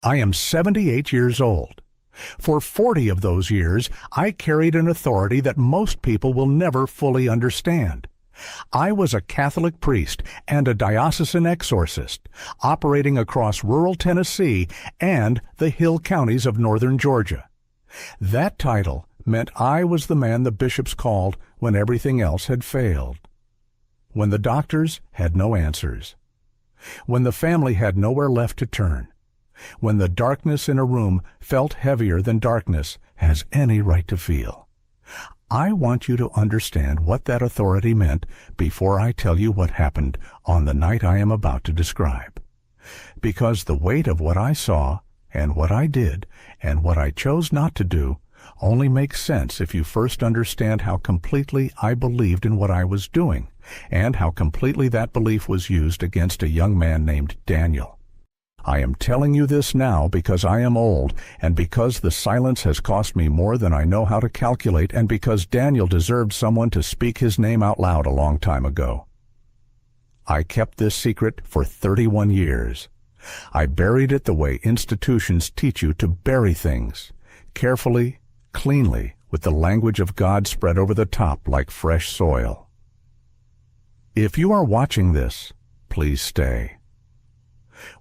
I am 78 years old. For 40 of those years, I carried an authority that most people will never fully understand. I was a Catholic priest and a diocesan exorcist, operating across rural Tennessee and the hill counties of northern Georgia. That title meant I was the man the bishops called when everything else had failed, when the doctors had no answers, when the family had nowhere left to turn, when the darkness in a room felt heavier than darkness has any right to feel. I want you to understand what that authority meant before I tell you what happened on the night I am about to describe. Because the weight of what I saw, and what I did, and what I chose not to do, only makes sense if you first understand how completely I believed in what I was doing, and how completely that belief was used against a young man named Daniel. I am telling you this now because I am old, and because the silence has cost me more than I know how to calculate, and because Daniel deserved someone to speak his name out loud a long time ago. I kept this secret for 31 years. I buried it the way institutions teach you to bury things, carefully, cleanly, with the language of God spread over the top like fresh soil. If you are watching this, please stay.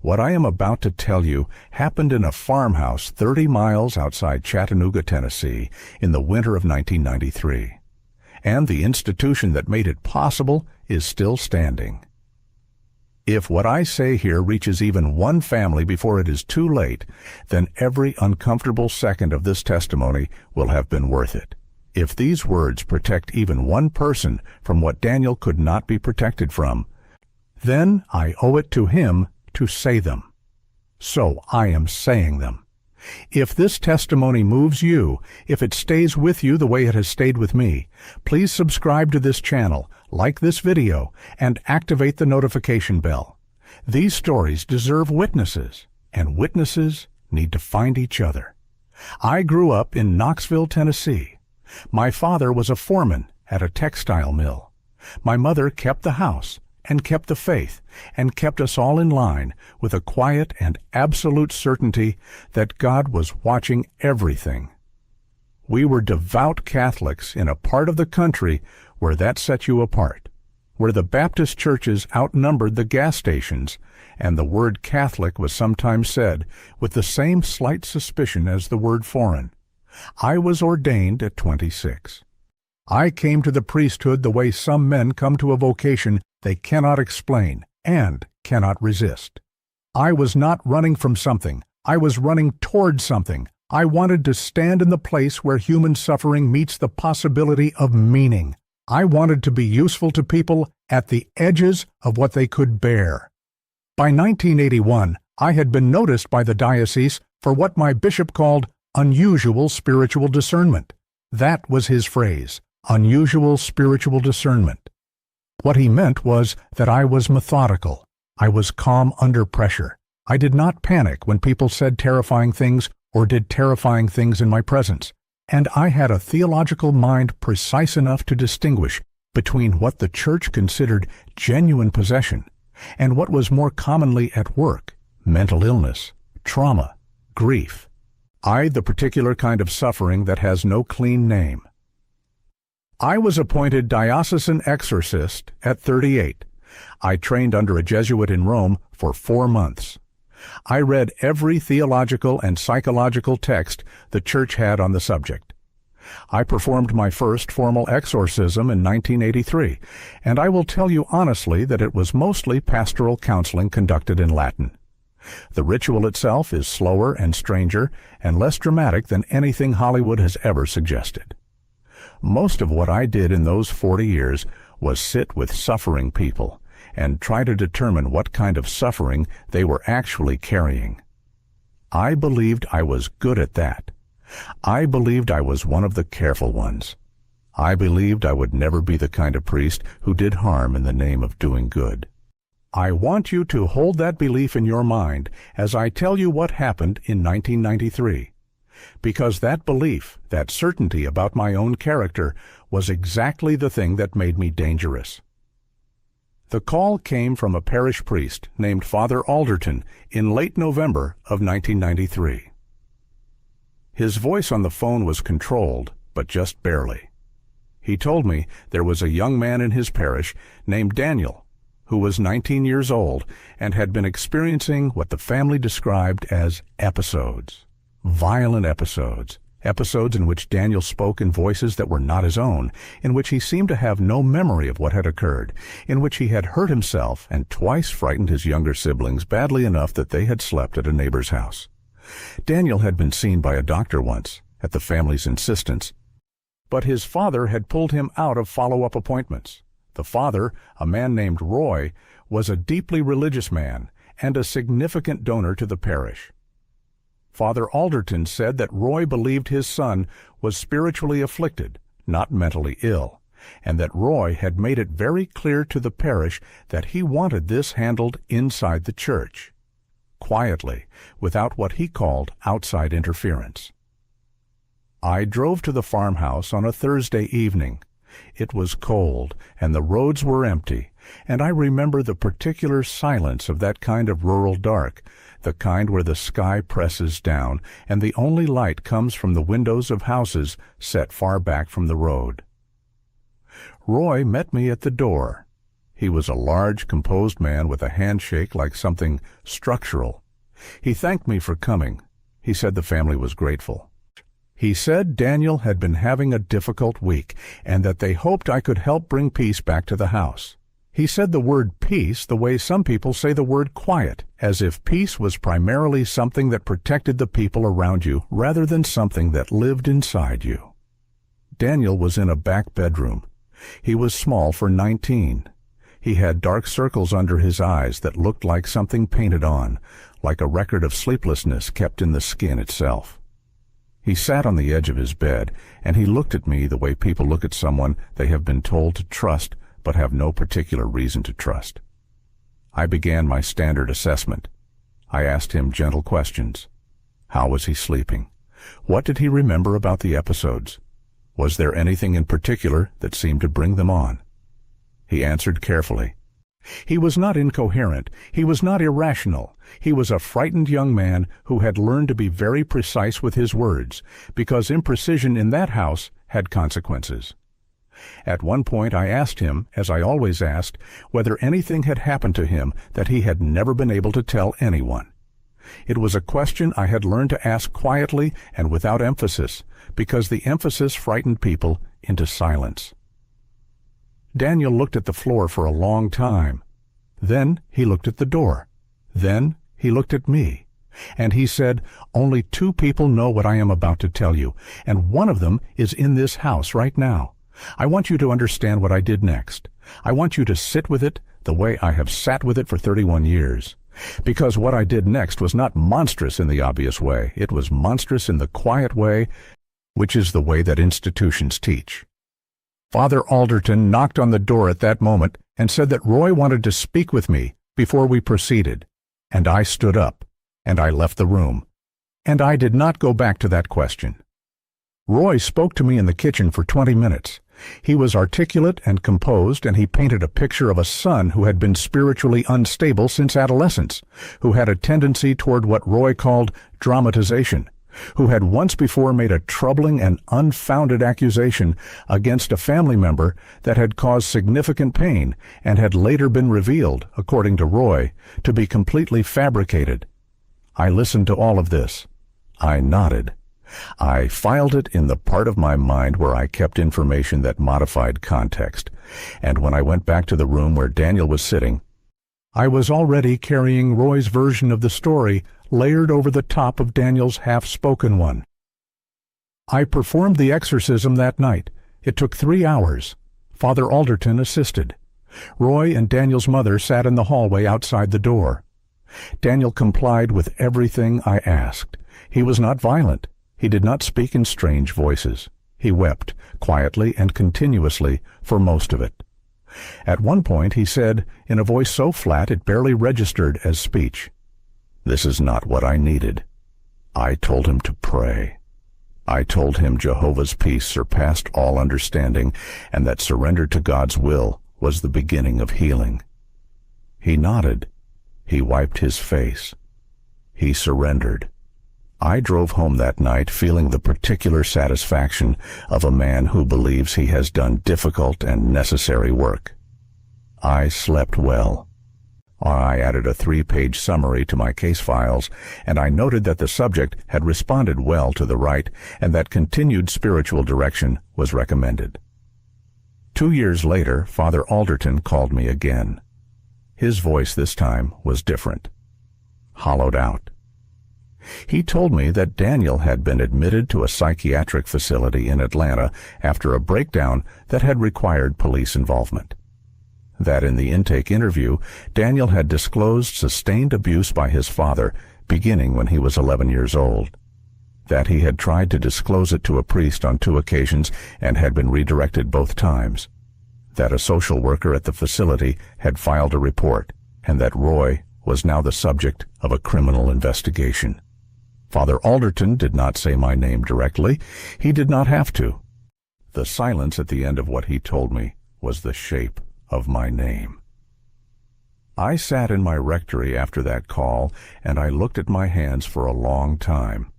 What I am about to tell you happened in a farmhouse 30 miles outside Chattanooga, Tennessee, in the winter of 1993. And the institution that made it possible is still standing. If what I say here reaches even one family before it is too late, then every uncomfortable second of this testimony will have been worth it. If these words protect even one person from what Daniel could not be protected from, then I owe it to him to say them. So I am saying them. If this testimony moves you, if it stays with you the way it has stayed with me, please subscribe to this channel, like this video, and activate the notification bell. These stories deserve witnesses, and witnesses need to find each other. I grew up in Knoxville, Tennessee. My father was a foreman at a textile mill. My mother kept the house and kept the faith, and kept us all in line with a quiet and absolute certainty that God was watching everything. We were devout Catholics in a part of the country where that set you apart, where the Baptist churches outnumbered the gas stations, and the word Catholic was sometimes said with the same slight suspicion as the word foreign. I was ordained at 26. I came to the priesthood the way some men come to a vocation they cannot explain and cannot resist. I was not running from something. I was running toward something. I wanted to stand in the place where human suffering meets the possibility of meaning. I wanted to be useful to people at the edges of what they could bear. By 1981, I had been noticed by the diocese for what my bishop called unusual spiritual discernment. That was his phrase, unusual spiritual discernment. What he meant was that I was methodical. I was calm under pressure. I did not panic when people said terrifying things or did terrifying things in my presence. And I had a theological mind precise enough to distinguish between what the church considered genuine possession and what was more commonly at work, mental illness, trauma, grief. The particular kind of suffering that has no clean name. I was appointed diocesan exorcist at 38. I trained under a Jesuit in Rome for 4 months. I read every theological and psychological text the church had on the subject. I performed my first formal exorcism in 1983, and I will tell you honestly that it was mostly pastoral counseling conducted in Latin. The ritual itself is slower and stranger and less dramatic than anything Hollywood has ever suggested. Most of what I did in those 40 years was sit with suffering people and try to determine what kind of suffering they were actually carrying. I believed I was good at that. I believed I was one of the careful ones. I believed I would never be the kind of priest who did harm in the name of doing good. I want you to hold that belief in your mind as I tell you what happened in 1993. Because that belief, that certainty about my own character, was exactly the thing that made me dangerous. The call came from a parish priest named Father Alderton in late November of 1993. His voice on the phone was controlled, but just barely. He told me there was a young man in his parish named Daniel, who was 19 years old and had been experiencing what the family described as episodes. Violent episodes. Episodes in which Daniel spoke in voices that were not his own, in which he seemed to have no memory of what had occurred, in which he had hurt himself and twice frightened his younger siblings badly enough that they had slept at a neighbor's house. Daniel had been seen by a doctor once, at the family's insistence, but his father had pulled him out of follow-up appointments. The father, a man named Roy, was a deeply religious man and a significant donor to the parish. Father Alderton said that Roy believed his son was spiritually afflicted, not mentally ill, and that Roy had made it very clear to the parish that he wanted this handled inside the church, quietly, without what he called outside interference. I drove to the farmhouse on a Thursday evening. It was cold, and the roads were empty, and I remember the particular silence of that kind of rural dark, the kind where the sky presses down and the only light comes from the windows of houses set far back from the road. Roy met me at the door. He was a large, composed man with a handshake like something structural. He thanked me for coming. He said the family was grateful. He said Daniel had been having a difficult week and that they hoped I could help bring peace back to the house. He said the word peace the way some people say the word quiet, as if peace was primarily something that protected the people around you rather than something that lived inside you. Daniel was in a back bedroom. He was small for 19. He had dark circles under his eyes that looked like something painted on, like a record of sleeplessness kept in the skin itself. He sat on the edge of his bed, and he looked at me the way people look at someone they have been told to trust but have no particular reason to trust. I began my standard assessment. I asked him gentle questions. How was he sleeping? What did he remember about the episodes? Was there anything in particular that seemed to bring them on? He answered carefully. He was not incoherent. He was not irrational. He was a frightened young man who had learned to be very precise with his words, because imprecision in that house had consequences. At one point I asked him, as I always asked, whether anything had happened to him that he had never been able to tell anyone. It was a question I had learned to ask quietly and without emphasis, because the emphasis frightened people into silence. Daniel looked at the floor for a long time. Then he looked at the door. Then he looked at me. And he said, "Only 2 people know what I am about to tell you, and one of them is in this house right now. I want you to understand what I did next. I want you to sit with it the way I have sat with it for 31 years. Because what I did next was not monstrous in the obvious way. It was monstrous in the quiet way, which is the way that institutions teach." Father Alderton knocked on the door at that moment and said that Roy wanted to speak with me before we proceeded. And I stood up, and I left the room. And I did not go back to that question. Roy spoke to me in the kitchen for 20 minutes. He was articulate and composed, and he painted a picture of a son who had been spiritually unstable since adolescence, who had a tendency toward what Roy called dramatization, who had once before made a troubling and unfounded accusation against a family member that had caused significant pain and had later been revealed, according to Roy, to be completely fabricated. I listened to all of this. I nodded. I filed it in the part of my mind where I kept information that modified context, and when I went back to the room where Daniel was sitting, I was already carrying Roy's version of the story layered over the top of Daniel's half-spoken one. I performed the exorcism that night. It took 3 hours. Father Alderton assisted. Roy and Daniel's mother sat in the hallway outside the door. Daniel complied with everything I asked. He was not violent. He did not speak in strange voices. He wept, quietly and continuously, for most of it. At one point he said, in a voice so flat it barely registered as speech, "This is not what I needed." I told him to pray. I told him Jehovah's peace surpassed all understanding, and that surrender to God's will was the beginning of healing. He nodded. He wiped his face. He surrendered. I drove home that night feeling the particular satisfaction of a man who believes he has done difficult and necessary work. I slept well. I added a 3-page summary to my case files, and I noted that the subject had responded well to the rite and that continued spiritual direction was recommended. 2 years later, Father Alderton called me again. His voice this time was different, hollowed out. He told me that Daniel had been admitted to a psychiatric facility in Atlanta after a breakdown that had required police involvement. That in the intake interview, Daniel had disclosed sustained abuse by his father beginning when he was 11 years old. That he had tried to disclose it to a priest on 2 occasions and had been redirected both times. That a social worker at the facility had filed a report, and that Roy was now the subject of a criminal investigation. Father Alderton did not say my name directly. He did not have to. The silence at the end of what he told me was the shape of my name. I sat in my rectory after that call, and I looked at my hands for a long time.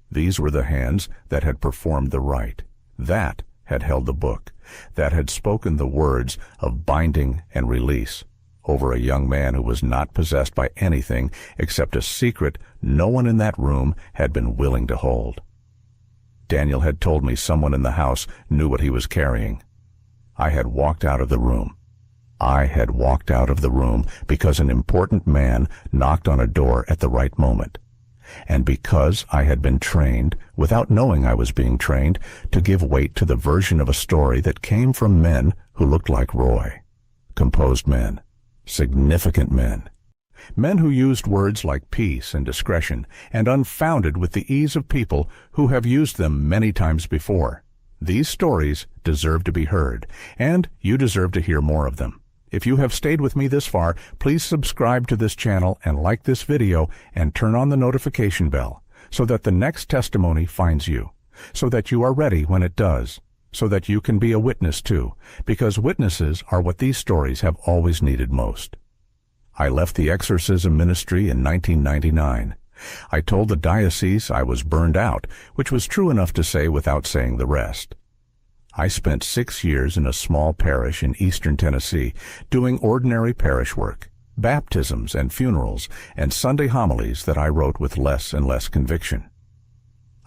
These were the hands that had performed the rite, that had held the book, that had spoken the words of binding and release over a young man who was not possessed by anything except a secret no one in that room had been willing to hold. Daniel had told me someone in the house knew what he was carrying. I had walked out of the room. I had walked out of the room because an important man knocked on a door at the right moment, and because I had been trained, without knowing I was being trained, to give weight to the version of a story that came from men who looked like Roy. Composed men, significant men, men who used words like peace and discretion, and unfounded with the ease of people who have used them many times before. These stories deserve to be heard, and you deserve to hear more of them. If you have stayed with me this far, please subscribe to this channel and like this video and turn on the notification bell so that the next testimony finds you, so that you are ready when it does, so that you can be a witness too, because witnesses are what these stories have always needed most. I left the exorcism ministry in 1999. I told the diocese I was burned out, which was true enough to say without saying the rest. I spent 6 years in a small parish in eastern Tennessee doing ordinary parish work, baptisms and funerals, and Sunday homilies that I wrote with less and less conviction.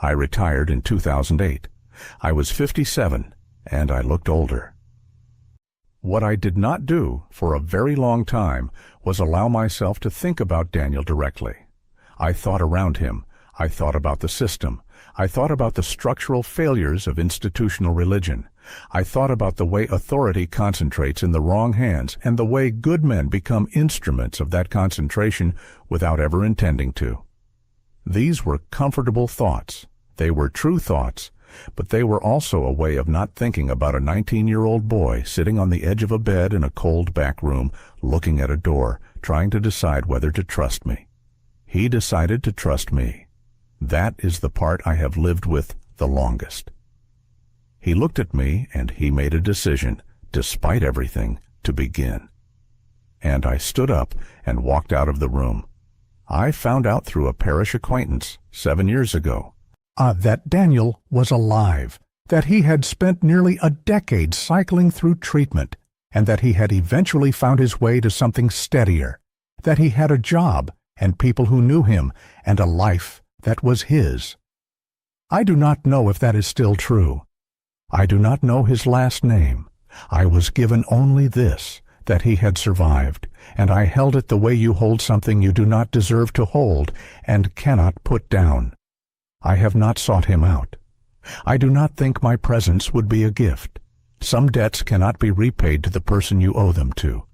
I retired in 2008. I was 57, and I looked older. What I did not do for a very long time was allow myself to think about Daniel directly. I thought around him. I thought about the system. I thought about the structural failures of institutional religion. I thought about the way authority concentrates in the wrong hands and the way good men become instruments of that concentration without ever intending to. These were comfortable thoughts. They were true thoughts, but they were also a way of not thinking about a 19-year-old boy sitting on the edge of a bed in a cold back room, looking at a door, trying to decide whether to trust me. He decided to trust me. That is the part I have lived with the longest. He looked at me and he made a decision, despite everything, to begin. And I stood up and walked out of the room. I found out through a parish acquaintance 7 years ago that Daniel was alive, that he had spent nearly a decade cycling through treatment, and that he had eventually found his way to something steadier, that he had a job and people who knew him and a life that was his. I do not know if that is still true. I do not know his last name. I was given only this, that he had survived, and I held it the way you hold something you do not deserve to hold and cannot put down. I have not sought him out. I do not think my presence would be a gift. Some debts cannot be repaid to the person you owe them to.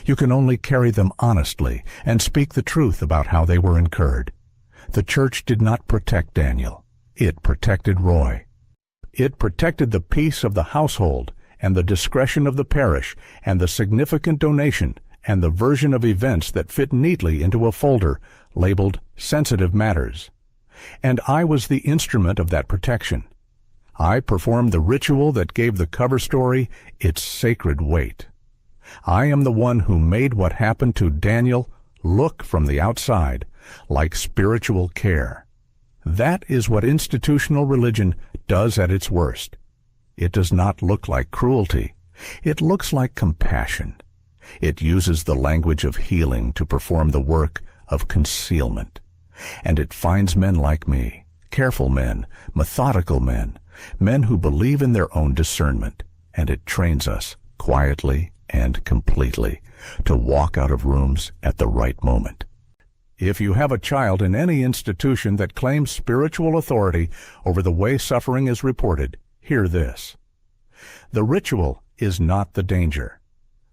You can only carry them honestly and speak the truth about how they were incurred. The church did not protect Daniel. It protected Roy. It protected the peace of the household and the discretion of the parish and the significant donation and the version of events that fit neatly into a folder labeled Sensitive Matters. And I was the instrument of that protection. I performed the ritual that gave the cover story its sacred weight. I am the one who made what happened to Daniel look from the outside like spiritual care. That is what institutional religion does at its worst. It does not look like cruelty. It looks like compassion. It uses the language of healing to perform the work of concealment. And it finds men like me, careful men, methodical men, men who believe in their own discernment, and it trains us quietly and completely to walk out of rooms at the right moment. If you have a child in any institution that claims spiritual authority over the way suffering is reported, hear this. The ritual is not the danger.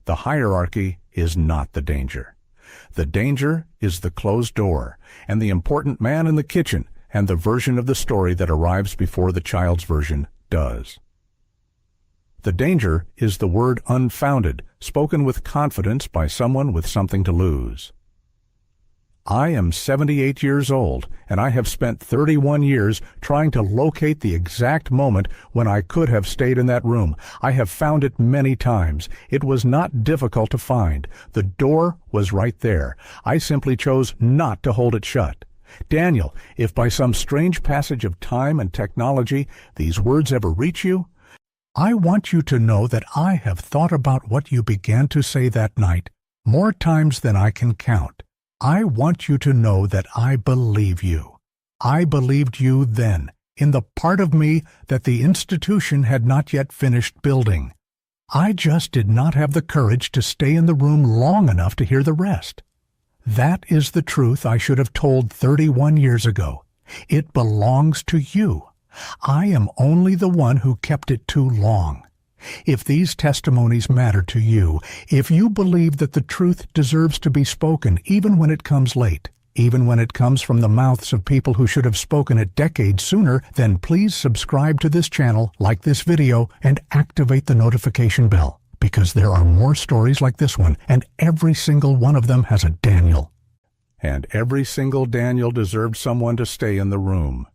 The hierarchy is not the danger. The danger is the closed door and the important man in the kitchen and the version of the story that arrives before the child's version does. The danger is the word unfounded, spoken with confidence by someone with something to lose. I am 78 years old, and I have spent 31 years trying to locate the exact moment when I could have stayed in that room. I have found it many times. It was not difficult to find. The door was right there. I simply chose not to hold it shut. Daniel, if by some strange passage of time and technology these words ever reach you, I want you to know that I have thought about what you began to say that night more times than I can count. I want you to know that I believe you. I believed you then, in the part of me that the institution had not yet finished building. I just did not have the courage to stay in the room long enough to hear the rest. That is the truth I should have told 31 years ago. It belongs to you. I am only the one who kept it too long. If these testimonies matter to you, if you believe that the truth deserves to be spoken even when it comes late, even when it comes from the mouths of people who should have spoken it decades sooner, then please subscribe to this channel, like this video, and activate the notification bell, because there are more stories like this one, and every single one of them has a Daniel. And every single Daniel deserved someone to stay in the room.